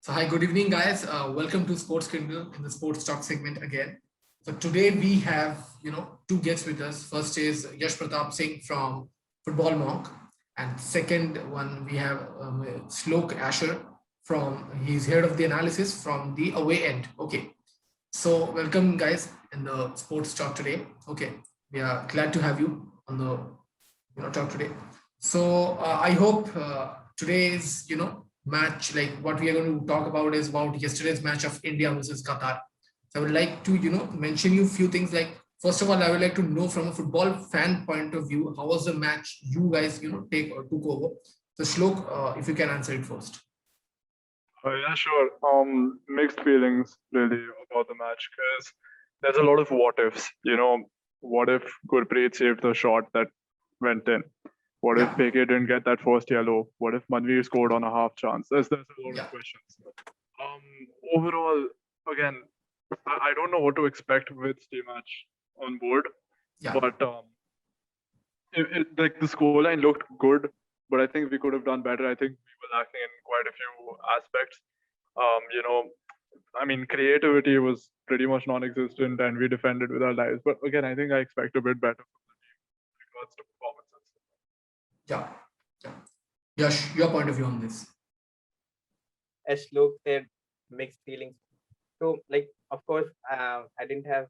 So hi, good evening, guys. Welcome to Sports Kindle in the Sportstalk segment again. So today we have two guests with us. First is Yash Pratap Singh from Football Monk, and second one we have Shlok Asher from he's head of the analysis from the away end. Okay, so welcome guys in the Sports Talk today. Okay, we are glad to have you on the talk today. So I hope today's match, like what we are going to talk about, is about yesterday's match of India versus Qatar. So I would like to mention you a few things. Like first of all, I would like to know from a football fan point of view, how was the match you guys take or took over. So Shlok, if you can answer it first. Yeah, sure. Mixed feelings really about the match because there's a lot of what ifs. What if Gurpreet saved the shot that went in? What if Yeah, Peke didn't get that first yellow? What if Manveer scored on a half chance? There's a lot of yeah, questions. Um, Overall, again, I don't know what to expect with Stay Match on board, yeah. but like the scoreline looked good, but I think we could have done better. I think we were lacking in quite a few aspects. Um, you know, I mean, creativity was pretty much non-existent, and we defended with our lives. But again, I think I expect a bit better from the team in regards to performances. Yeah, yeah. Yash, your point of view on this. As Shlok said, mixed feelings. So, like, of course, I didn't have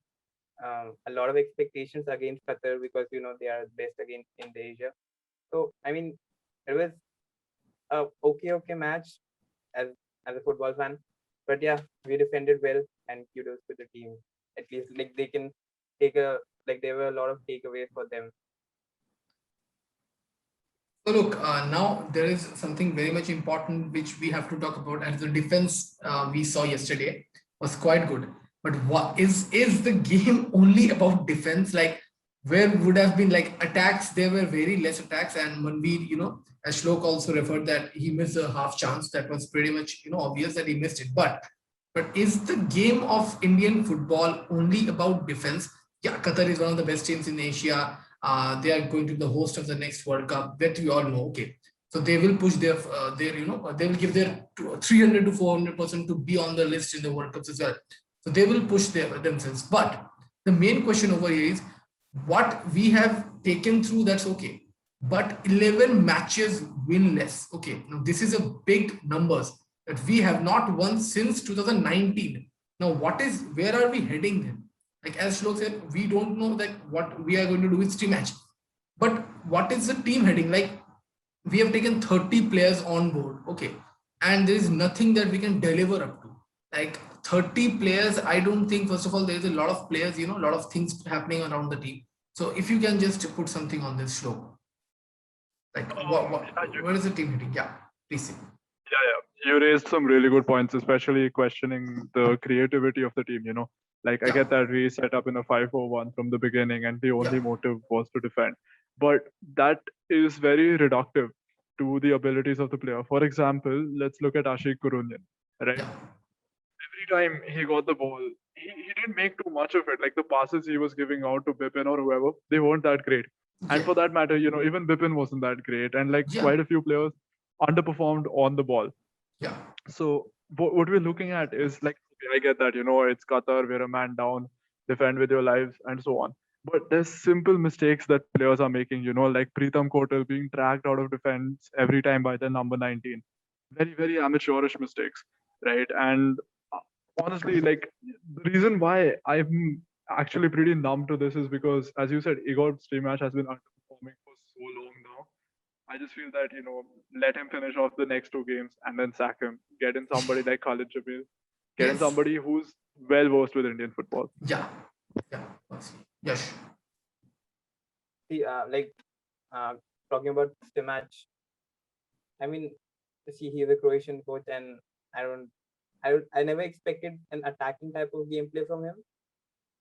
a lot of expectations against Qatar because they are best against in Asia. So, I mean, it was a okay match as a football fan, but yeah, we defended well, and kudos to the team. At least, like, they can take a like there were a lot of takeaways for them. So look, now there is something very much important which we have to talk about, and the defense we saw yesterday was quite good. But what is the game only about defense? Like where would have been like attacks? There were very less attacks, and Manveer, as Shlok also referred that he missed a half chance. That was pretty much obvious that he missed it. But is the game of Indian football only about defense? Yeah, Qatar is one of the best teams in Asia. They are going to be the host of the next World Cup. That we all know. Okay, so they will push their they will give their 300 to 400% to be on the list in the World Cups as well. So they will push themselves. But the main question over here is what we have taken through. That's okay, but 11 matches winless. Okay, now this is a big numbers that we have not won since 2019. Now, where are we heading then? Like as Shlok said, we don't know that what we are going to do with team match. But what is the team heading? Like we have taken 30 players on board, okay, and there is nothing that we can deliver up to. Like 30 players, I don't think. First of all, there is a lot of players, a lot of things happening around the team. So if you can just put something on this show, like Yeah, where is the team heading? Yeah, please say. yeah. You raised some really good points, especially questioning the creativity of the team. Like I Yeah, get that we set up in a 5-4-1 from the beginning, and the yeah, only motive was to defend. But that is very reductive to the abilities of the player. For example, let's look at Ashik Kurunyan, right? yeah, Every time he got the ball, he didn't make too much of it. Like the passes he was giving out to Bipin or whoever, they weren't that great. And yeah, for that matter, even Bipin wasn't that great. And like yeah, quite a few players underperformed on the ball. yeah, So what we're looking at is like, okay, I get that, it's Qatar, we're a man down, defend with your lives, and so on. But there's simple mistakes that players are making, like Preetham Kotal being dragged out of defense every time by the number 19. Very, very amateurish mistakes, right? And uh, honestly, like the reason why I'm actually pretty numb to this is because, as you said, Igor Stimac has been underperforming for so long now. I just feel that, let him finish off the next two games and then sack him. Get in somebody like Khalid Jamil. Get in yes, somebody who's well versed with Indian football. yeah, yeah. Yes, See, uh, talking about the match, I mean, see, he's a Croatian coach, and I don't, I never expected an attacking type of gameplay from him.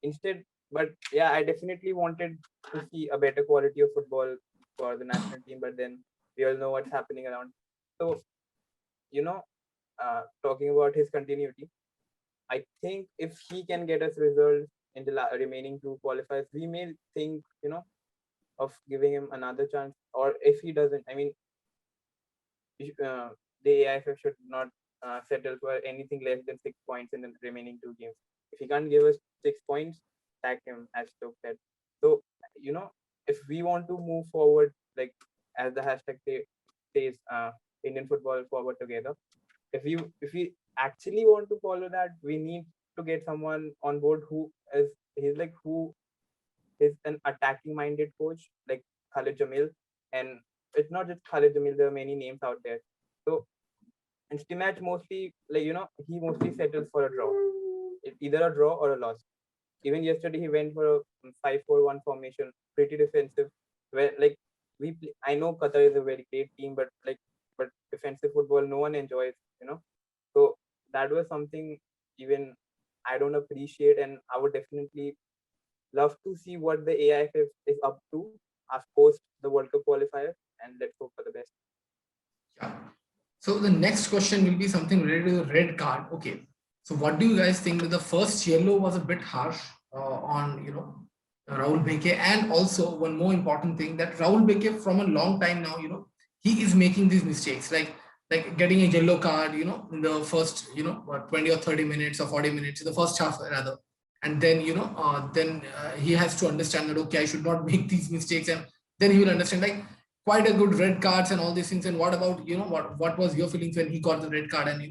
Instead, but yeah, I definitely wanted to see a better quality of football for the national team. But then we all know what's happening around. So you know, talking about his continuity, I think if he can get us results in the remaining two qualifiers, we may think of giving him another chance. Or if he doesn't, I mean, the AIFF should not settle for anything less than 6 points in the remaining 2 games. If he can't give us 6 points, sack him, as Shlok said. So, if we want to move forward, like as the hashtag says, Indian football forward together. If we actually want to follow that, we need to get someone on board who is an attacking minded coach like Khalid Jamil. And it's not just Khalid Jamil, there are many names out there. So in match mostly, he mostly settles for a draw. Either a draw or a loss. Even yesterday he went for a 5-4-1 formation, pretty defensive. Where I know Qatar is a very great team, but defensive football no one enjoys, So that was something even I don't appreciate, and I would definitely love to see what the AIFF is up to as post the World Cup qualifier, and let's hope for the best. Yeah. So the next question will be something related to the red card. Okay. So what do you guys think that the first yellow was a bit harsh on Rahul Beke, and also one more important thing that Rahul Beke from a long time now, he is making these mistakes like getting a yellow card, in the first 20 or 30 minutes or 40 minutes in the first half rather, and then he has to understand that okay, I should not make these mistakes, and then he will understand like quite a good red cards and all these things. And what about what was your feelings when he got the red card and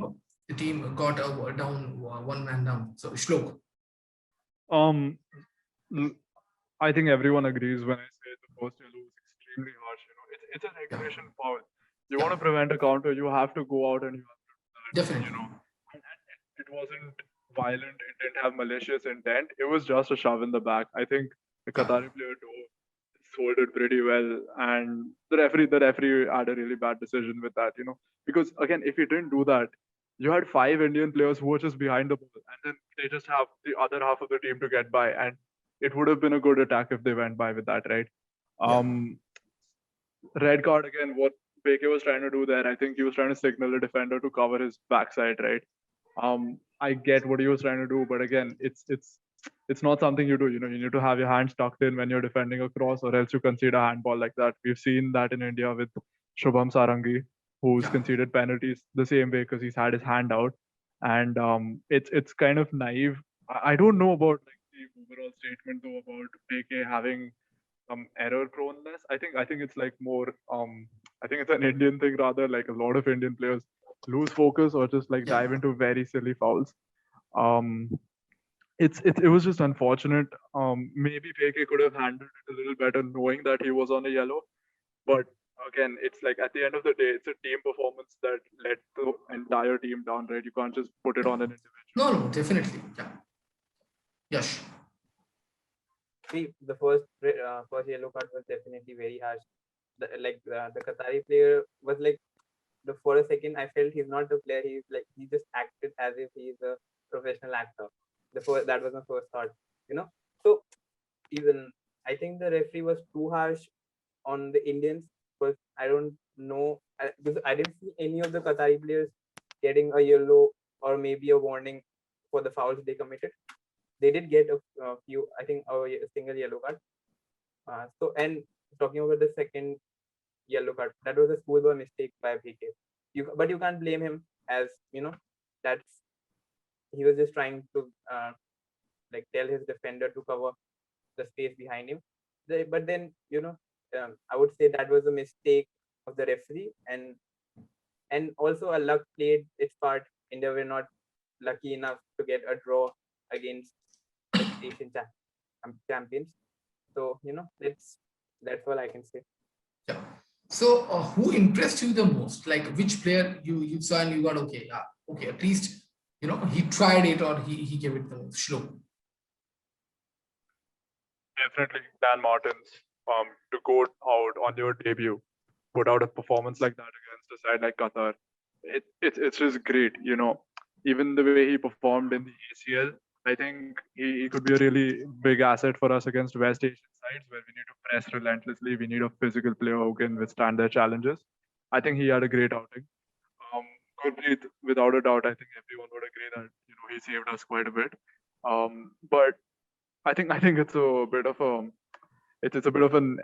the team got down one man down? So Shlok. Um, l- I think everyone agrees when I say the first yellow is extremely harsh. It's a Yeah, regulation foul. You want yeah, to prevent a counter, you have to go out and you have to do that. definitely. And it wasn't violent. It didn't have malicious intent. It was just a shove in the back. I think the Yeah, Qatari player sold it pretty well, and the referee had a really bad decision with that. Because again, if he didn't do that, you had 5 Indian players who were just behind the ball, and then they just have the other half of the team to get by, and it would have been a good attack if they went by with that, right? yeah, Red card again. What Beke was trying to do there, I think he was trying to signal the defender to cover his backside, right? I get what he was trying to do, but again, it's not something you do. You need to have your hands tucked in when you're defending a cross, or else you concede a handball like that. We've seen that in India with Shubham Sarangi, who's yeah, conceded penalties the same way because he's had his hand out, and it's kind of naive. I don't know about like the overall statement though about Beke having error proneness. I think it's like more I think it's an Indian thing rather. Like a lot of Indian players lose focus or just like yeah, dive into very silly fouls. Um, it was just unfortunate. Maybe Peke could have handled it a little better, knowing that he was on a yellow. But again, it's like at the end of the day, it's a team performance that let the entire team down, right? You can't just put it on an individual. no, no, definitely. Yeah. Yes. See, the first yellow card was definitely very harsh. The Qatari player was like, for a second I felt he's not a player. He just acted as if he's a professional actor. That was my first thought. So even I think the referee was too harsh on the Indians, because I don't know, because I didn't see any of the Qatari players getting a yellow or maybe a warning for the fouls they committed. They did get a few, I think, a single yellow card. And talking about the second yellow card, that was a schoolboy mistake by PK. But you can't blame him, as that's he was just trying to tell his defender to cover the space behind him. But then I would say that was a mistake of the referee, and also a luck played its part. India were not lucky enough to get a draw against the Asian champions. So that's all I can say. Yeah. So who impressed you the most? Like which player you saw and you got okay, yeah, okay, at least he tried it or he gave it the most. Shlok. Definitely Dan Martins. To go out on your debut, put out a performance like that against a side like Qatar, it's just great. Even the way he performed in the ACL, I think he could be a really big asset for us against West Asian sides where we need to press relentlessly. We need a physical player who can withstand their challenges. I think he had a great outing. Um, Gurpreet, without a doubt, I think everyone would agree that he saved us quite a bit. But I think it's a bit of an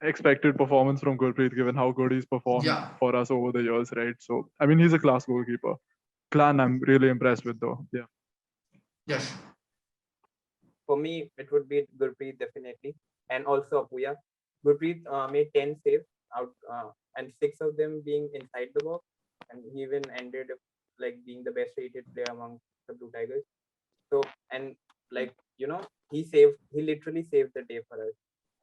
expected performance from Gurpreet given how good he's performed Yeah, for us over the years, right? So I mean, he's a class goalkeeper. clan I'm really impressed with though. Yeah. Yes. For me, it would be Gurpreet definitely, and also Apuya. Gurpreet made 10 saves out, and 6 of them being inside the box, and he even ended up like being the best rated player among the Blue Tigers. So, and like he literally saved the day for us.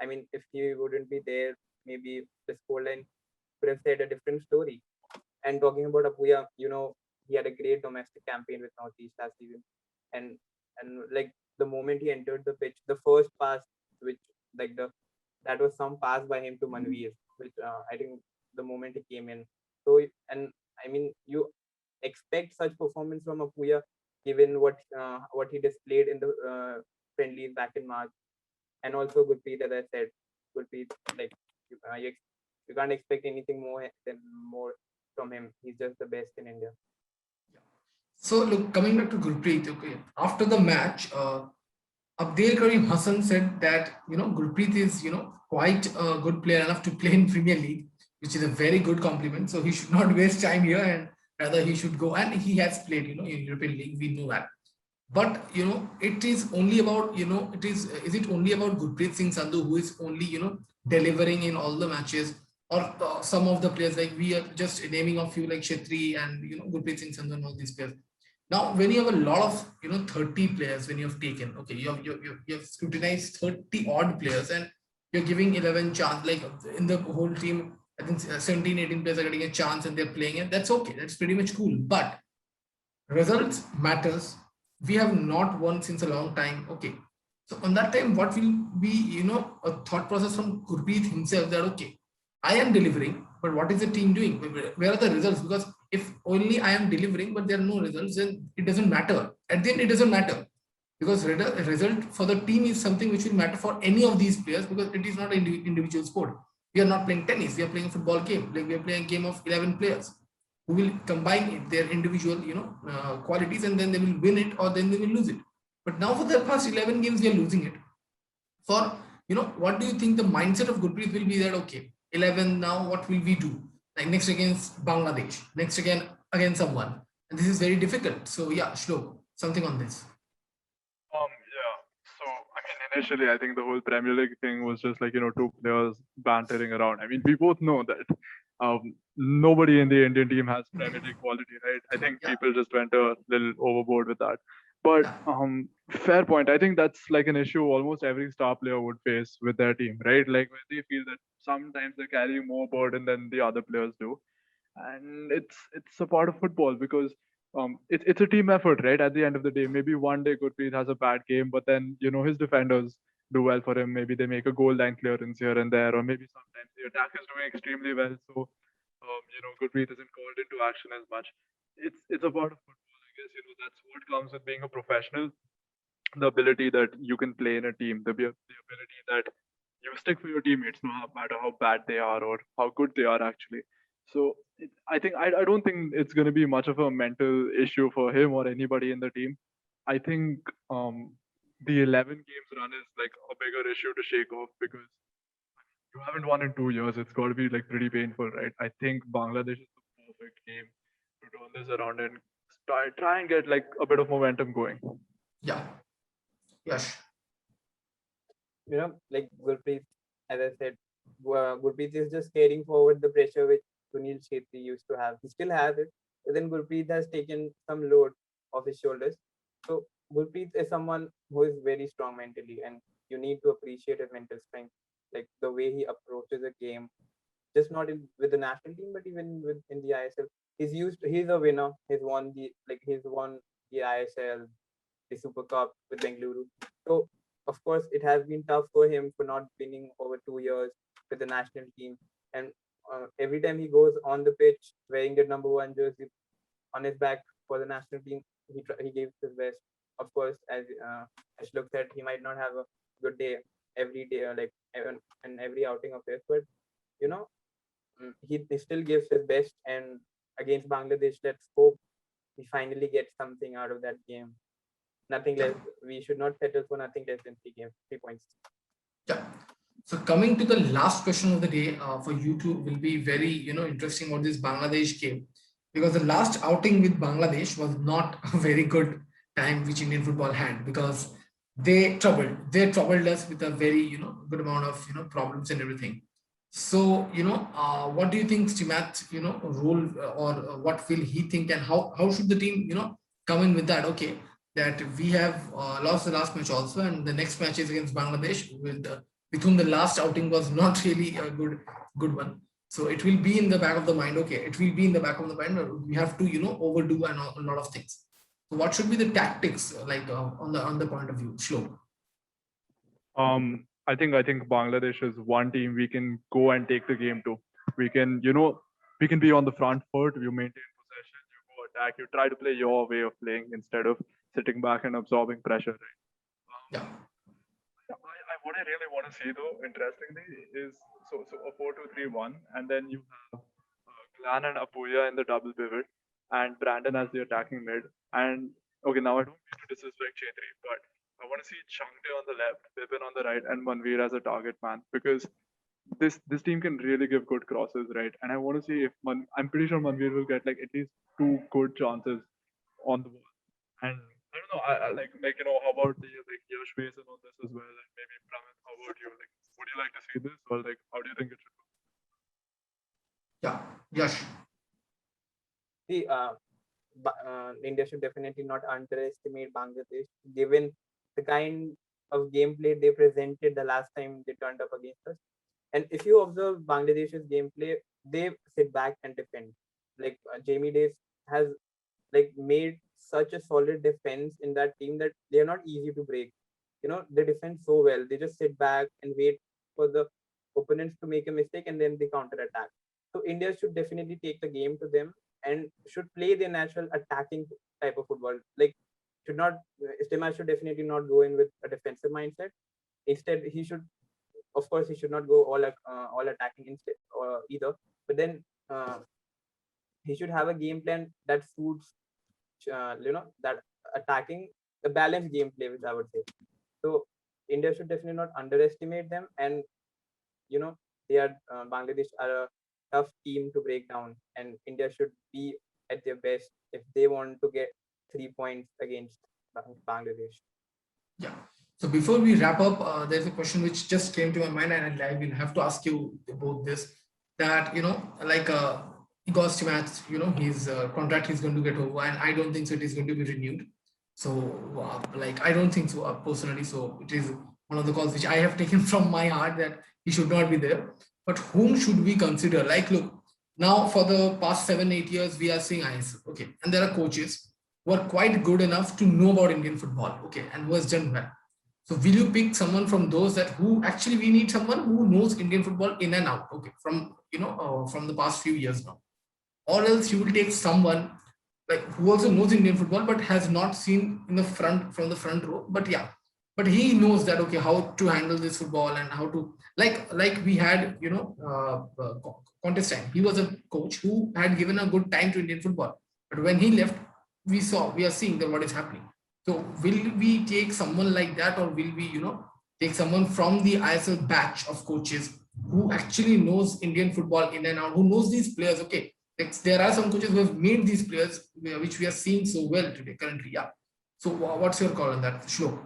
I mean, if he wouldn't be there, maybe the scoreline could have said a different story. And talking about Apuya, he had a great domestic campaign with Northeast last season, and like the moment he entered the pitch, the first pass, which like the that was some pass by him to Manveer, which I think the moment he came in. So and I mean, you expect such performance from Apuya, given what he displayed in the friendlies back in March, and also Gurpreet, as I said, Gurpreet, like you, uh, you, ex- you can't expect anything more from him. He's just the best in India. So look, coming back to Gurpreet, okay, after the match, Abdel Karim Hassan said that Gurpreet is quite a good player enough to play in Premier League, which is a very good compliment. So he should not waste time here, and rather he should go. And he has played in European League. We know that. But it is only about it is it only about Gurpreet Singh Sandhu who is only delivering in all the matches, or some of the players, like we are just naming a few like Shetri and Gurpreet Singh Sandhu and all these players. Now, when you have a lot of 30 players, when you have taken, okay, you have scrutinized 30 odd players, and you're giving 11 chance, like in the whole team, I think 17, 18 players are getting a chance and they're playing it. That's okay. That's pretty much cool. But results matters. We have not won since a long time. Okay. So on that time, what will be, a thought process from Gurpreet himself that, okay, I am delivering, but what is the team doing? Where are the results? Because if only I am delivering, but there are no results, then it doesn't matter. At the end, it doesn't matter, because result for the team is something which will matter for any of these players, because it is not an individual sport. We are not playing tennis. We are playing a football game. Like we are playing a game of 11 players who will combine their individual, qualities, and then they will win it or then they will lose it. But now for the past 11 games, we are losing it. For what do you think the mindset of Gurpreet will be that, okay, 11 now, what will we do? Like next against Bangladesh, next again against someone. And this is very difficult. So yeah, Shlok, something on this. Yeah. So, I mean, initially, I think the whole Premier League thing was just like, two players bantering around. I mean, we both know that nobody in the Indian team has Premier League quality, right? I think Yeah, people just went a little overboard with that. But yeah, fair point. I think that's like an issue almost every star player would face with their team, right? Like when they feel that sometimes they carry more burden than the other players do, and it's a part of football because it's a team effort, right? At the end of the day, maybe one day Gurpreet has a bad game, but then his defenders do well for him. Maybe they make a goal line clearance here and there, or maybe sometimes the attack is doing extremely well, so Gurpreet isn't called into action as much. It's a part of football, I guess. That's what comes with being a professional. The ability that you can play in a team, the ability that you stick for your teammates no matter how bad they are or how good they are actually. So I don't think it's going to be much of a mental issue for him or anybody in the team. I think the 11 games run is like a bigger issue to shake off because you haven't won in 2 years. It's got to be like pretty painful, right? I think Bangladesh is the perfect game to turn this around and try and get like a bit of momentum going. yeah. Yes. Like Gurpreet, as I said, Gurpreet is just carrying forward the pressure which Sunil Shetty used to have. He still has it, but then Gurpreet has taken some load off his shoulders. So Gurpreet is someone who is very strong mentally, and you need to appreciate his mental strength, like the way he approaches a game, just not with the national team, but even in the ISL. He's a winner. He's won the ISL, the Super Cup with Bengaluru. So of course it has been tough for him for not winning over 2 years with the national team. And every time he goes on the pitch wearing the number one jersey on his back for the national team, he gives his best. Of course, as Shlok said, he might not have a good day every day, in every outing of his, but you know he still gives his best. And against Bangladesh, let's hope we finally get something out of that game. Nothing Yeah. less. We should not settle for nothing less than 3 points. Yeah. So coming to the last question of the day, for you two will be very interesting about this Bangladesh game. because the last outing with Bangladesh was not a very good time which Indian football had, because they troubled us with a very good amount of problems and everything. So what do you think Stimat role, or what will he think, and how should the team come in with that? Okay, that we have lost the last match also, and the next match is against Bangladesh, with whom the last outing was not really a good one. So it will be in the back of the mind. Okay, it will be in the back of the mind. We have to overdo a lot of things. So what should be the tactics, like on the point of view, Shlok? I think Bangladesh is one team we can go and take the game to. We can, we can be on the front foot. You maintain possession, you go attack, you try to play your way of playing instead of sitting back and absorbing pressure. Right? Yeah, What I really want to see though, interestingly, is so a 4-2-3-1, and then you have Glenn and Apuya in the double pivot, and Brandon as the attacking mid. And okay, now I don't mean to disrespect Chetri, but I want to see Changte on the left, Bipin on the right, and Manveer as a target man, because this team can really give good crosses, right? And I want to see if I'm pretty sure Manveer will get like at least two good chances on the ball. And I don't know, I like how about the like Yash Pratap on this as well, and maybe Pramit, how about you? Like, would you like to see this, or like, how do you think it should go? yeah, Yash. See, India should definitely not underestimate Bangladesh, given the kind of gameplay they presented the last time they turned up against us. And if you observe Bangladesh's gameplay, they sit back and defend. Like Jamie Davis has like made such a solid defense in that team that they are not easy to break. They defend so well. They just sit back and wait for the opponents to make a mistake and then they counter attack. So India should definitely take the game to them and should play their natural attacking type of football. Like should not Stima should definitely not go in with a defensive mindset. Instead, he should, of course, he should not go all attacking instead or either. But then he should have a game plan that suits that attacking the balanced gameplay, which I would say. So India should definitely not underestimate them, and you know they are Bangladesh are a tough team to break down, and India should be at their best if they want to get 3 points against Bangladesh. Yeah. So before we wrap up, there's a question which just came to my mind, and I will have to ask you about this. That like Igor Stimac, his contract is going to get over, and I don't think so. It is going to be renewed. So like I don't think so personally. So it is one of the calls which I have taken from my heart, that he should not be there. But whom should we consider? Like, look, now for the past 7-8 years, we are seeing ISL. Okay, and there are coaches who are quite good enough to know about Indian football, okay, and who has done well. So will you pick someone from those, that who actually we need someone who knows Indian football in and out, okay, from from the past few years now, or else you will take someone like who also knows Indian football but has not seen in the front from the front row, but yeah, but he knows that okay how to handle this football and how to like we had contest time. He was a coach who had given a good time to Indian football, but when he left, we are seeing that what is happening. So will we take someone like that, or will we take someone from the ISL batch of coaches who actually knows Indian football in and out, who knows these players? Okay, like, there are some coaches who have made these players, which we are seeing so well today, currently. Yeah. So what's your call on that, Shlok?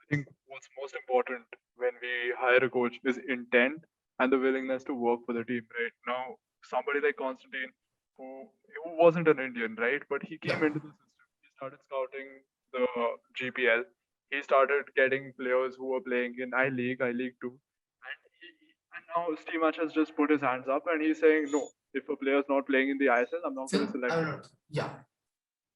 I think what's most important when we hire a coach is intent and the willingness to work for the team. Right now, somebody like Constantine, who wasn't an Indian, right, but he Yeah. came into the system. He started scouting the GPL. He started getting players who were playing in I League Two, and now Steve Match has just put his hands up and he's saying, no, if a player's not playing in the ISL, I'm not going to So I select don't him. know. Yeah.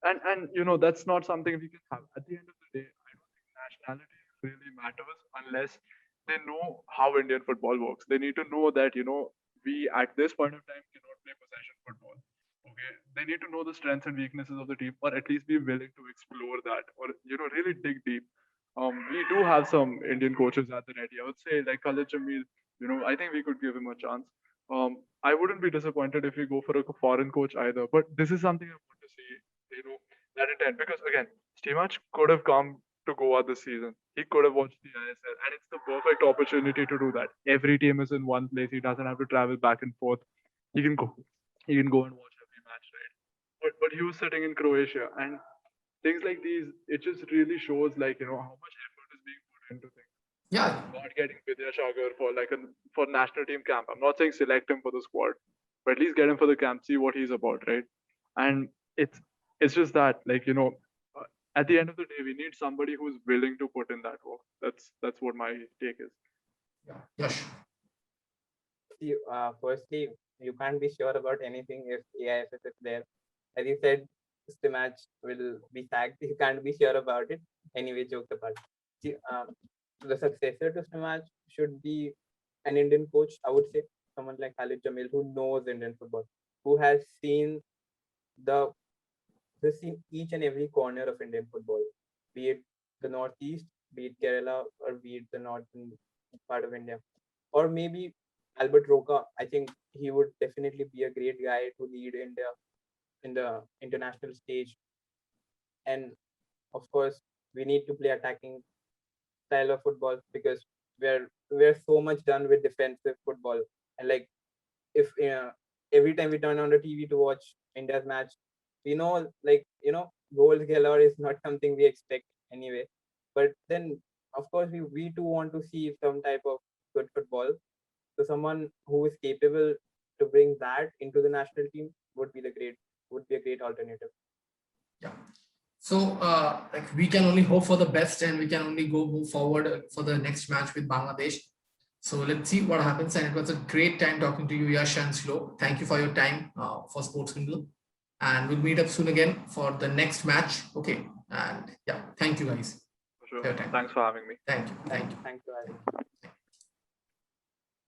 And that's not something we can have. At the end of the day, I don't think nationality really matters unless they know how Indian football works. They need to know that we at this point of time cannot play possession football. Okay, they need to know the strengths and weaknesses of the team, or at least be willing to explore that, or really dig deep. We do have some Indian coaches at the ready. I would say like Khalid Jamil. I think we could give him a chance. I wouldn't be disappointed if we go for a foreign coach either. But this is something I want to see, that intent. Because again, Stimach could have come to Goa this season. He could have watched the ISL, and it's the perfect opportunity to do that. Every team is in one place. He doesn't have to travel back and forth. He can go. he can go and watch every match, right? But he was sitting in Croatia, and things like these, it just really shows like how much effort is being put into things. Yeah, Not getting Vidyasagar for for national team camp. I'm not saying select him for the squad, but at least get him for the camp, see what he's about, right? And it's just that uh, at the end of the day, we need somebody who's willing to put in that work. That's what my take is. yeah. Yash. See, firstly, you can't be sure about anything if AIFF is there. As you said, the match will be sacked. You can't be sure about it. Anyway, jokes apart. See, the successor to the match should be an Indian coach, I would say, someone like Khalid Jamil, who knows Indian football, who has seen the who's seen each and every corner of Indian football, be it the Northeast, be it Kerala, or be it the northern part of India, or maybe Albert Roca. I think he would definitely be a great guy to lead India in the international stage. And of course, we need to play attacking style of football because we're so much done with defensive football. And like if every time we turn on the TV to watch India's match, we know goals galore is not something we expect anyway. But then of course we too want to see some type of good football. So someone who is capable to bring that into the national team would be a great alternative. Yeah. So like we can only hope for the best, and we can only move forward for the next match with Bangladesh. So let's see what happens. And it was a great time talking to you, Yash and Shlok. Thank you for your time for Sports Kindle. And we'll meet up soon again for the next match. Okay. And yeah, thank you guys For sure. for your time. Thanks for having me. Thank you. Thank you. Thanks for having me.